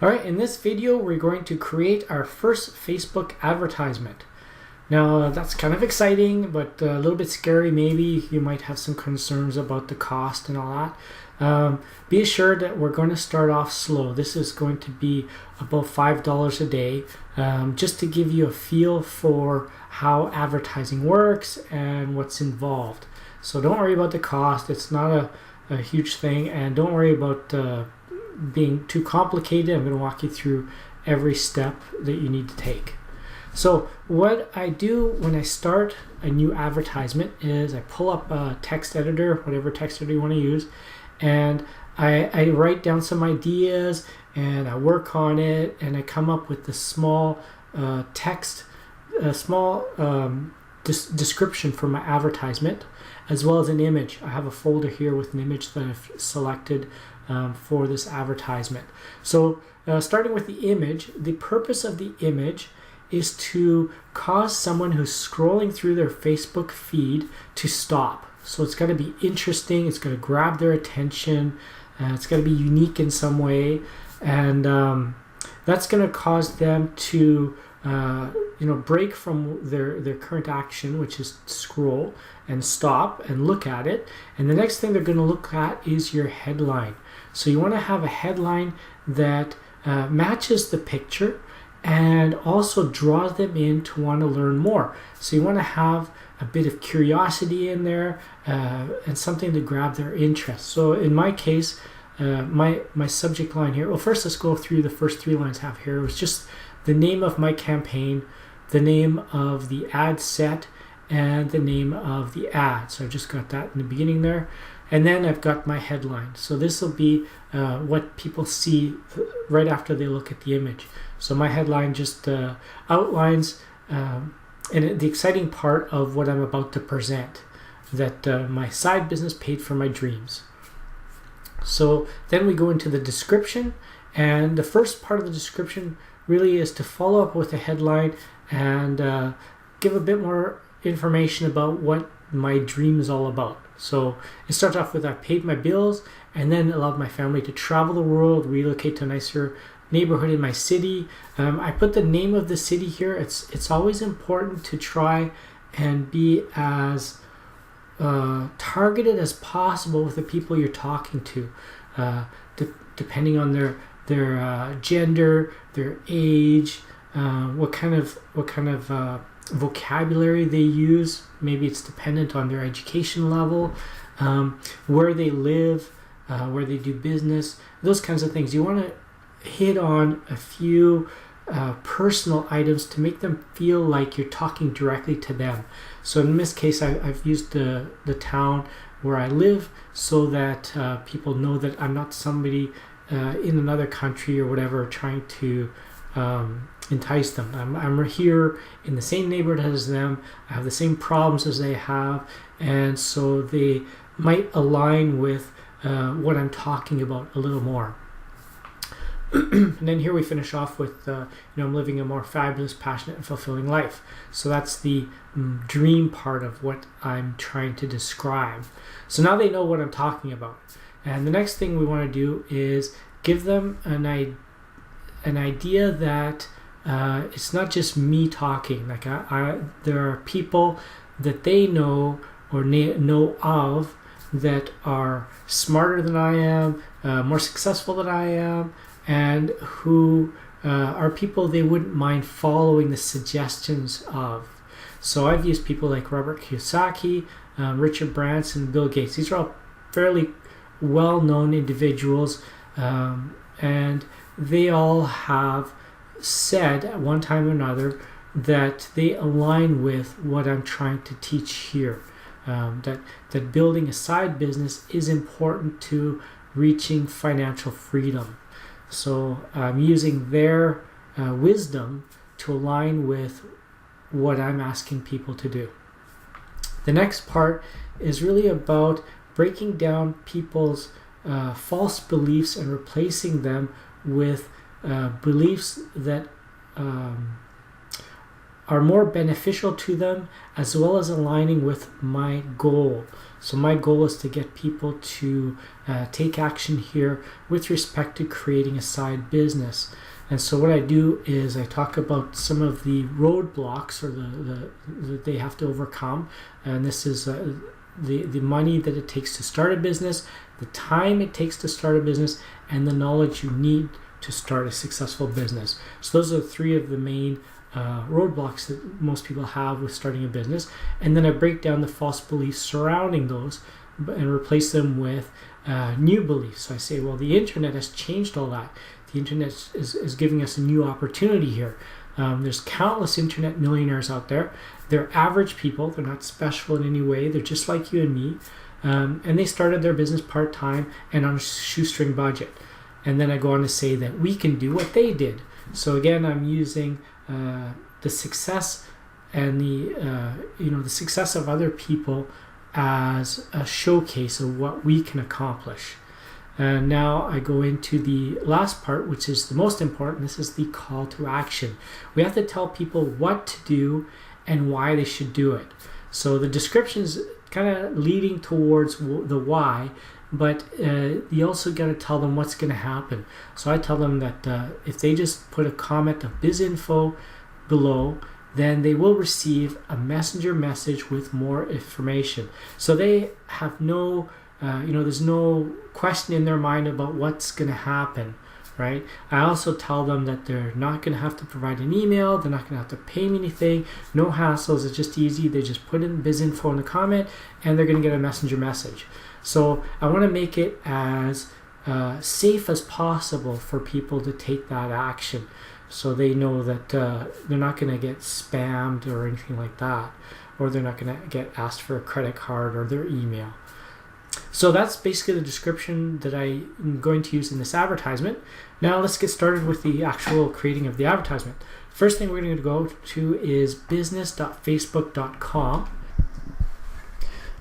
Alright, in this video we're going to create our first Facebook advertisement. Now that's kind of exciting, but a little bit scary maybe. You might have some concerns about the cost and all that. Be assured that we're going to start off slow. This is going to be about $5 a day, just to give you a feel for how advertising works and what's involved. So don't worry about the cost. It's not a huge thing, and don't worry about being too complicated. I'm going to walk you through every step that you need to take. So what I do when I start a new advertisement is I pull up a text editor, whatever text editor you want to use, and I write down some ideas and I work on it, and I come up with the small text, a small description for my advertisement, as well as an image. I have a folder here with an image that I've selected for this advertisement. So starting with the image, the purpose of the image is to cause someone who's scrolling through their Facebook feed to stop. So it's got to be interesting, it's going to grab their attention, it's got to be unique in some way, and that's going to cause them to break from their current action, which is scroll and stop and look at it. And the next thing they're going to look at is your headline. So you want to have a headline that matches the picture and also draws them in to want to learn more. So you want to have a bit of curiosity in there and something to grab their interest. So in my case, my subject line here, well, first let's go through the first three lines I have here. It was just the name of my campaign, the name of the ad set, and the name of the ad. So I just got that in the beginning there. And then I've got my headline. So this will be what people see right after they look at the image. So my headline just outlines and the exciting part of what I'm about to present, that my side business paid for my dreams. So then we go into the description, and the first part of the description really is to follow up with a headline and give a bit more information about what my dream is all about. So it starts off with I paid my bills and then allowed my family to travel the world, relocate to a nicer neighborhood in my city. I put the name of the city here. It's always important to try and be as targeted as possible with the people you're talking to, depending on their gender, their age, what kind of vocabulary they use. Maybe it's dependent on their education level, where they live, where they do business, those kinds of things. You want to hit on a few personal items to make them feel like you're talking directly to them. So in this case, I've used the town where I live so that people know that I'm not somebody in another country or whatever trying to entice them. I'm here in the same neighborhood as them. I have the same problems as they have, and so they might align with what I'm talking about a little more. And then here we finish off with I'm living a more fabulous, passionate, and fulfilling life. So that's the dream part of what I'm trying to describe. So now they know what I'm talking about. And the next thing we want to do is give them an idea that it's not just me talking. Like there are people that they know or know of that are smarter than I am, more successful than I am, and who are people they wouldn't mind following the suggestions of. So I've used people like Robert Kiyosaki, Richard Branson, Bill Gates. These are all fairly well-known individuals, and they all have said at one time or another that they align with what I'm trying to teach here. That building a side business is important to reaching financial freedom. So I'm using their wisdom to align with what I'm asking people to do. The next part is really about breaking down people's false beliefs and replacing them with beliefs that are more beneficial to them, as well as aligning with my goal. So my goal is to get people to take action here with respect to creating a side business. And so what I do is I talk about some of the roadblocks or that they have to overcome. And this is the money that it takes to start a business, the time it takes to start a business, and the knowledge you need to start a successful business. So those are three of the main roadblocks that most people have with starting a business. And then I break down the false beliefs surrounding those and replace them with new beliefs. So I say, well, the internet has changed all that. The internet is giving us a new opportunity here. There's countless internet millionaires out there. They're average people. They're not special in any way. They're just like you and me. And they started their business part-time and on a shoestring budget. And then I go on to say that we can do what they did. So again, I'm using the success and the success of other people as a showcase of what we can accomplish. And now I go into the last part, which is the most important. This is the call to action. We have to tell people what to do and why they should do it. So the description's kind of leading towards the why, but you also got to tell them what's going to happen. So I tell them that if they just put a comment of BizInfo below, then they will receive a messenger message with more information. So they have no, there's no question in their mind about what's going to happen, right? I also tell them that they're not going to have to provide an email. They're not going to have to pay me anything. No hassles. It's just easy. They just put in BizInfo in the comment, and they're going to get a messenger message. So I want to make it as safe as possible for people to take that action, so they know that they're not going to get spammed or anything like that, or they're not going to get asked for a credit card or their email. So that's basically the description that I'm going to use in this advertisement. Now let's get started with the actual creating of the advertisement. First thing we're going to go to is business.facebook.com.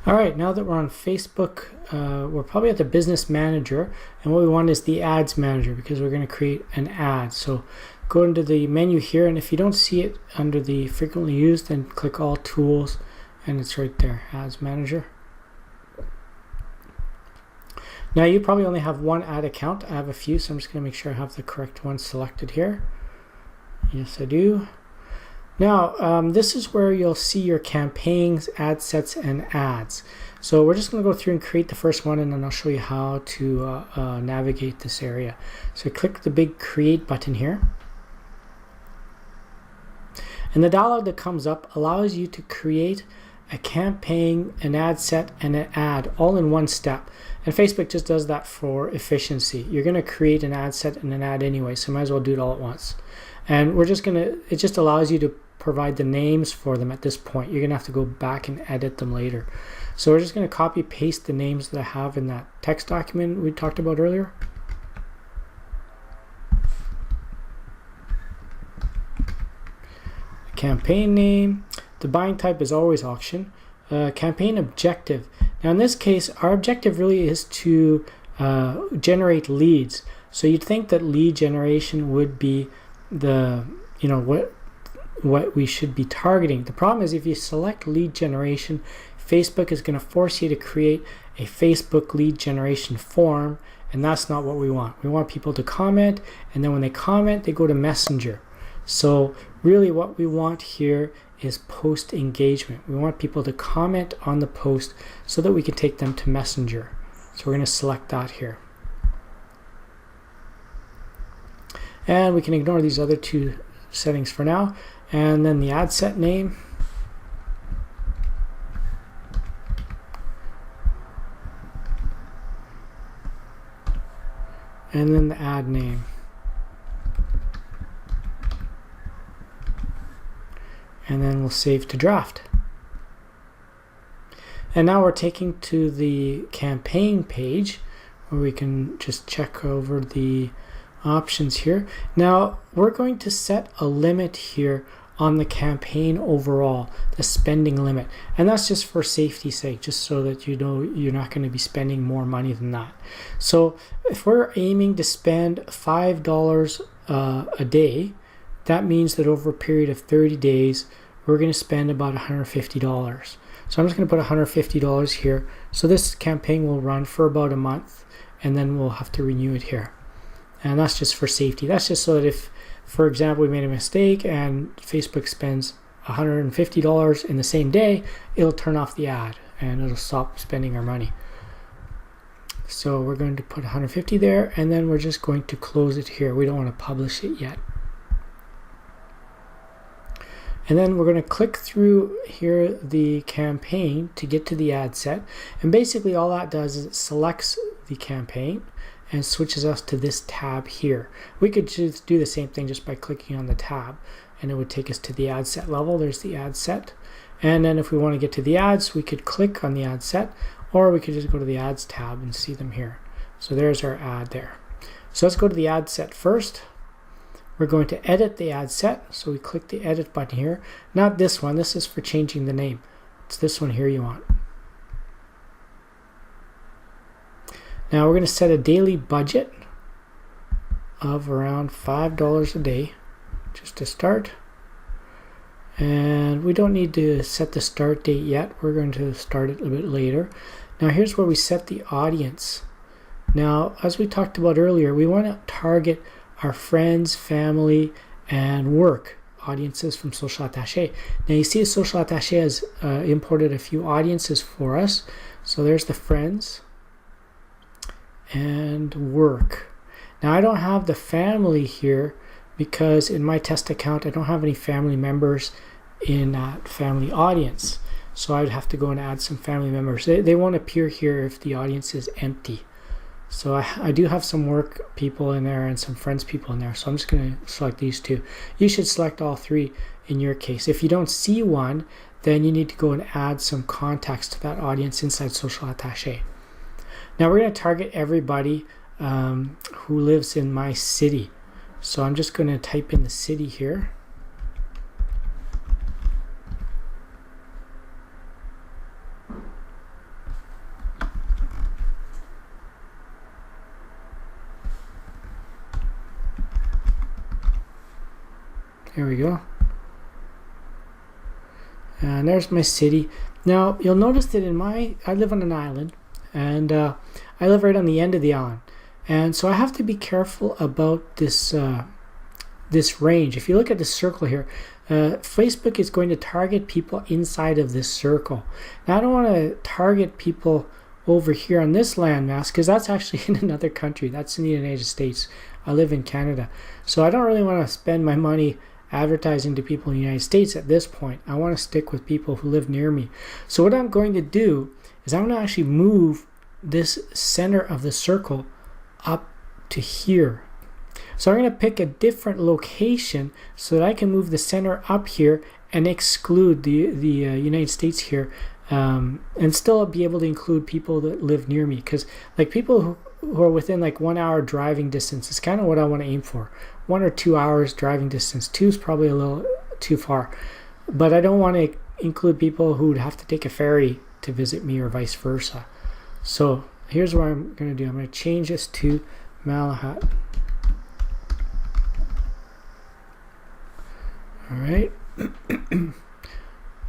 All right, now that we're on Facebook, we're probably at the business manager, and what we want is the ads manager because we're going to create an ad. So go into the menu here, and if you don't see it under the frequently used, then click all tools, and it's right there, ads manager. Now you probably only have one ad account. I have a few, so I'm just going to make sure I have the correct one selected here. Yes, I do. Now, this is where you'll see your campaigns, ad sets, and ads. So we're just going to go through and create the first one, and then I'll show you how to navigate this area. So click the big Create button here. And the dialog that comes up allows you to create a campaign, an ad set, and an ad all in one step. And Facebook just does that for efficiency. You're going to create an ad set and an ad anyway, so might as well do it all at once. And we're just going to, it just allows you to provide the names for them at this point. You're going to have to go back and edit them later. So we're just going to copy paste the names that I have in that text document we talked about earlier. Campaign name. The buying type is always auction. Campaign objective. Now in this case, our objective really is to generate leads. So you'd think that lead generation would be the, what we should be targeting. The problem is if you select lead generation, Facebook is going to force you to create a Facebook lead generation form, and that's not what we want. We want people to comment, and then when they comment, they go to Messenger. So really what we want here is post engagement. We want people to comment on the post so that we can take them to Messenger. So we're going to select that here. And we can ignore these other two settings for now. And then the ad set name. And then the ad name. And then we'll save to draft. And now we're taking to the campaign page where we can just check over the options here. Now we're going to set a limit here on the campaign overall, the spending limit, and that's just for safety's sake, just so that you know you're not going to be spending more money than that. So if we're aiming to spend $5 a day, that means that over a period of 30 days, we're going to spend about $150. So I'm just going to put $150 here. So this campaign will run for about a month, and then we'll have to renew it here. And that's just for safety. That's just so that if, for example, we made a mistake and Facebook spends $150 in the same day, it'll turn off the ad and it'll stop spending our money. So we're going to put 150 there, and then we're just going to close it here. We don't want to publish it yet. And then we're going to click through here the campaign to get to the ad set. And basically all that does is it selects the campaign and switches us to this tab here. We could just do the same thing just by clicking on the tab, and it would take us to the ad set level. There's the ad set. And then if we want to get to the ads, we could click on the ad set, or we could just go to the ads tab and see them here. So there's our ad there. So let's go to the ad set first. We're going to edit the ad set. So we click the edit button here. Not this one. This is for changing the name. It's this one here you want. Now we're going to set a daily budget of around $5 a day just to start. And we don't need to set the start date yet. We're going to start it a bit later. Now here's where we set the audience. Now, as we talked about earlier, we want to target our friends, family, and work audiences from Social Attaché. Now you see Social Attaché has imported a few audiences for us. So there's the friends and work. Now I don't have the family here because in my test account I don't have any family members in that family audience. So I'd have to go and add some family members. They won't appear here if the audience is empty. So I do have some work people in there and some friends people in there. So I'm just going to select these two. You should select all three in your case. If you don't see one, then you need to go and add some context to that audience inside Social Attaché. Now we're going to target everybody who lives in my city. So I'm just going to type in the city here. There we go. And there's my city. Now you'll notice that I live on an island, and I live right on the end of the island, and so I have to be careful about this this range. If you look at the circle here, Facebook is going to target people inside of this circle. Now I don't want to target people over here on this landmass because that's actually in another country. That's in the United States. I live in Canada, so I don't really want to spend my money advertising to people in the United States at this point. I want to stick with people who live near me. So what I'm going to do is I'm going to actually move this center of the circle up to here. So I'm going to pick a different location so that I can move the center up here and exclude the United States here, and still be able to include people that live near me, because like people who are within like 1 hour driving distance is kind of what I want to aim for. 1 or 2 hours driving distance. 2 is probably a little too far, but I don't want to include people who would have to take a ferry to visit me or vice versa. So here's what I'm going to do. I'm going to change this to Malahat. All right.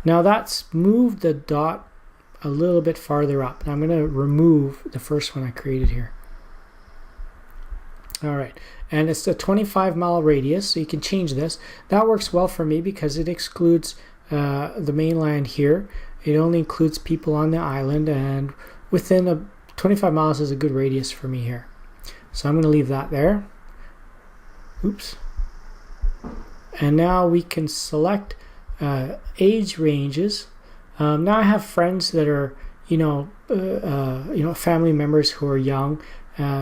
Now that's moved the dot a little bit farther up. Now I'm going to remove the first one I created here. All right, and it's a 25-mile radius, so you can change this. That works well for me because it excludes the mainland here. It only includes people on the island, and within 25 miles is a good radius for me here. So I'm going to leave that there. Oops. And now we can select age ranges. Now I have friends that are, family members who are young.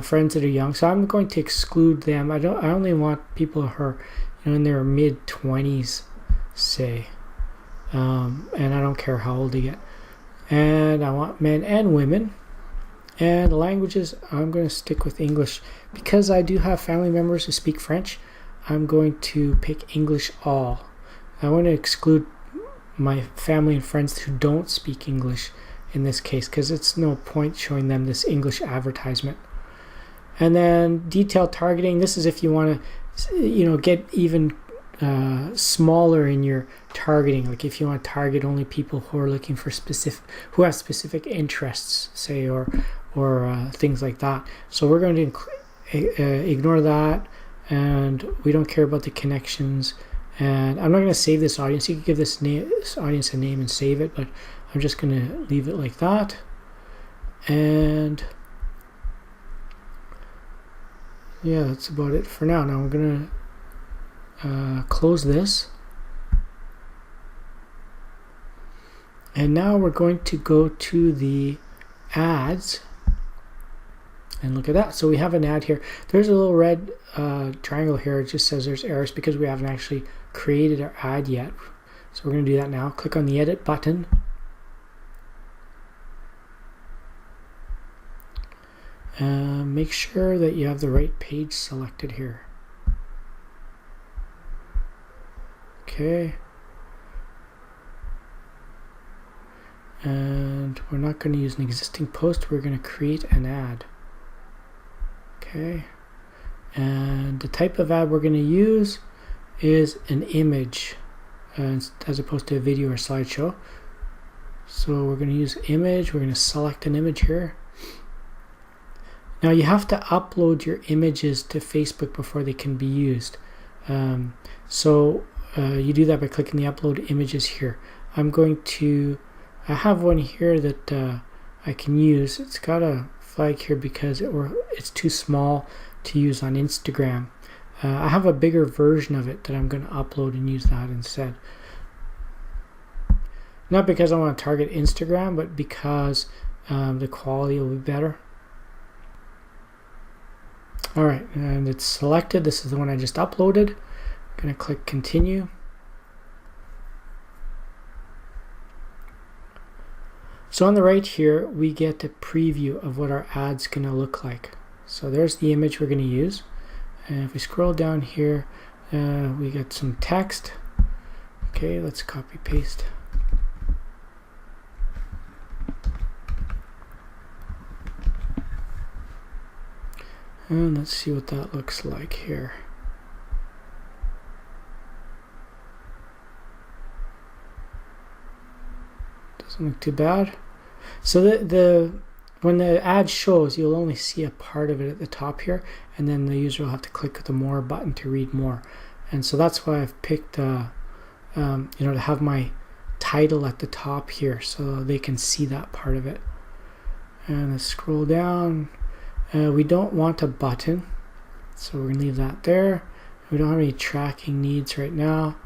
Friends that are young, so I'm going to exclude them. I only want people who are in their mid-20s, say, and I don't care how old they get. And I want men and women. And languages, I'm going to stick with English because I do have family members who speak French. I'm going to pick English all. I want to exclude my family and friends who don't speak English in this case, because it's no point showing them this English advertisement. And then detailed targeting, this is if you want to get even smaller in your targeting. Like if you want to target only people who are looking for who have specific interests, say, or things like that. So we're going to ignore that, and we don't care about the connections. And I'm not going to save this audience. You can give this audience a name and save it, but I'm just going to leave it like that. And yeah, that's about it for now. Now we're going to close this. And now we're going to go to the ads and look at that. So we have an ad here. There's a little red triangle here. It just says there's errors because we haven't actually created our ad yet. So we're going to do that now. Click on the edit button. Make sure that you have the right page selected here. Okay. And we're not going to use an existing post. We're going to create an ad. Okay. And the type of ad we're going to use is an image as opposed to a video or slideshow. So we're going to use image. We're going to select an image here. Now you have to upload your images to Facebook before they can be used. So you do that by clicking the upload images here. I have one here that I can use. It's got a flag here because it's too small to use on Instagram. I have a bigger version of it that I'm going to upload and use that instead. Not because I want to target Instagram, but because the quality will be better. Alright, and it's selected. This is the one I just uploaded. I'm going to click continue. So on the right here, we get a preview of what our ad's going to look like. So there's the image we're going to use. And if we scroll down here, we get some text. Okay, let's copy paste. And let's see what that looks like here. Doesn't look too bad. So when the ad shows, you'll only see a part of it at the top here, and then the user will have to click the more button to read more. And so that's why I've picked to have my title at the top here so they can see that part of it. And let's scroll down. We don't want a button, so we're going to leave that there. We don't have any tracking needs right now.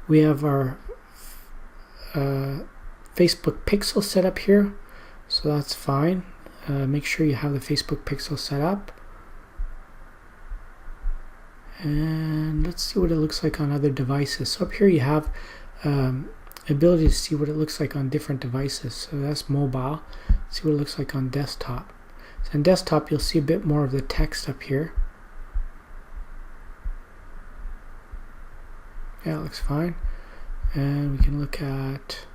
We have our Facebook pixel set up here, so that's fine. Make sure you have the Facebook pixel set up. And let's see what it looks like on other devices. So up here you have ability to see what it looks like on different devices. So that's mobile. See what it looks like on desktop. So on desktop you'll see a bit more of the text up here. Yeah, it looks fine. And we can look at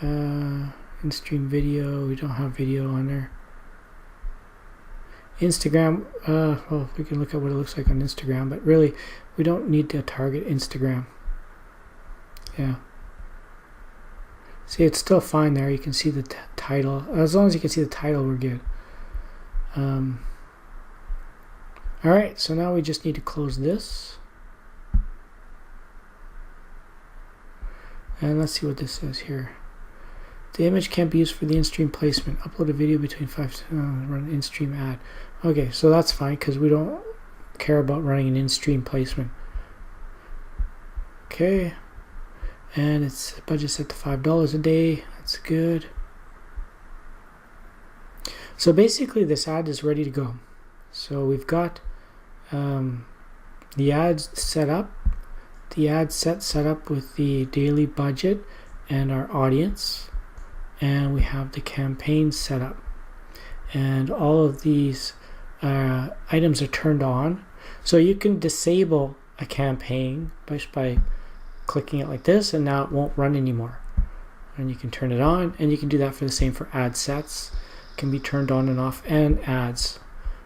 in-stream video. We don't have video on there. Instagram, well, we can look at what it looks like on Instagram, but really we don't need to target Instagram. Yeah. See, it's still fine there. You can see the title. As long as you can see the title, we're good. Alright, so now we just need to close this. And let's see what this says here. The image can't be used for the in-stream placement. Upload a video between 5 to run an in-stream ad. Okay, so that's fine because we don't care about running an in-stream placement. Okay. And it's budget set to $5 a day. That's good. So basically this ad is ready to go. So we've got the ads set up. The ad set up with the daily budget and our audience. And we have the campaign set up. And all of these items are turned on. So you can disable a campaign by clicking it like this, and now it won't run anymore. And you can turn it on, and you can do that for the same for ad sets. It can be turned on and off, and ads.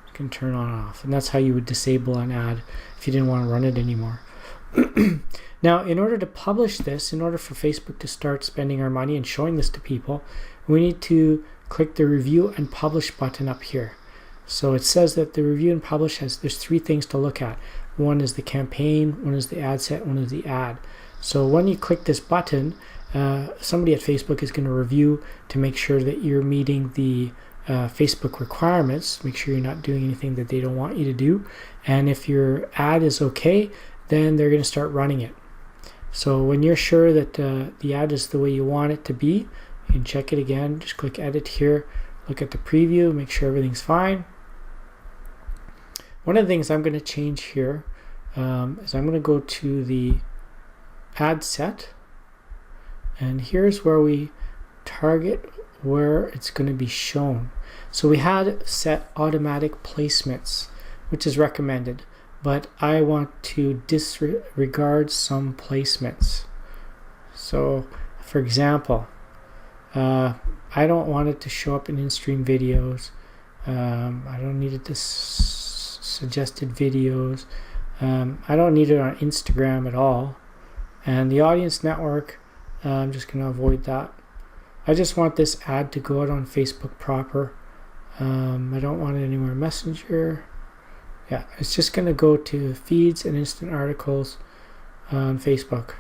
You can turn on and off, and that's how you would disable an ad if you didn't want to run it anymore. Now, in order to publish this, in order for Facebook to start spending our money and showing this to people, we need to click the review and publish button up here. So it says that the review and publish there's 3 things to look at. One is the campaign, one is the ad set, one is the ad. So when you click this button, somebody at Facebook is going to review to make sure that you're meeting the Facebook requirements, make sure you're not doing anything that they don't want you to do. And if your ad is okay, then they're going to start running it. So when you're sure that the ad is the way you want it to be, you can check it again. Just click edit here, look at the preview, make sure everything's fine. One of the things I'm going to change here is I'm going to go to the ad set, and here's where we target where it's going to be shown. So we had set automatic placements, which is recommended, but I want to disregard some placements. So for example, I don't want it to show up in in-stream videos. I don't need it to suggested videos. I don't need it on Instagram at all. And the audience network, I'm just going to avoid that. I just want this ad to go out on Facebook proper. I don't want it anywhere Messenger. Yeah, it's just going to go to feeds and instant articles on Facebook.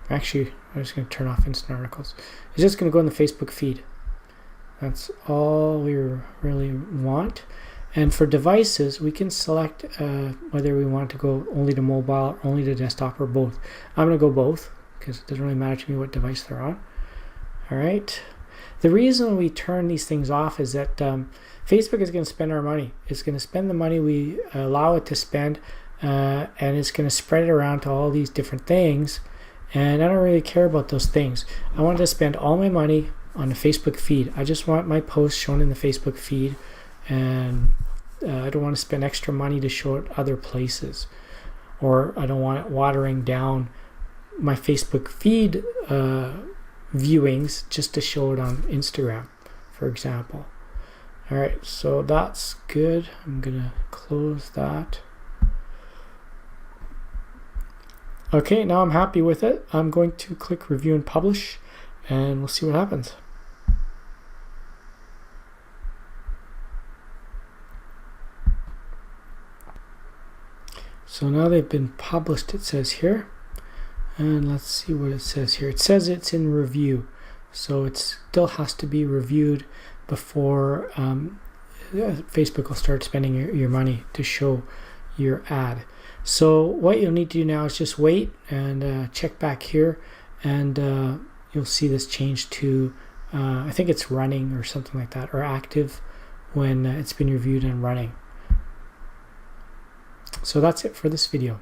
Actually, I'm just going to turn off instant articles. It's just going to go in the Facebook feed. That's all we really want. And for devices, we can select whether we want to go only to mobile, only to desktop, or both. I'm going to go both because it doesn't really matter to me what device they're on. All right. The reason we turn these things off is that Facebook is going to spend our money. It's going to spend the money we allow it to spend, and it's going to spread it around to all these different things. And I don't really care about those things. I want to spend all my money on the Facebook feed. I just want my posts shown in the Facebook feed, and I don't want to spend extra money to show it other places, or I don't want it watering down my Facebook feed viewings just to show it on Instagram, for example. All right, so that's good. I'm gonna close that. Okay, now I'm happy with it. I'm going to click review and publish, and we'll see what happens. So now they've been published, it says here. And let's see what it says here. It says it's in review. So it still has to be reviewed before Facebook will start spending your money to show your ad. So what you'll need to do now is just wait and check back here, and you'll see this change to, I think it's running or something like that, or active when it's been reviewed and running. So that's it for this video.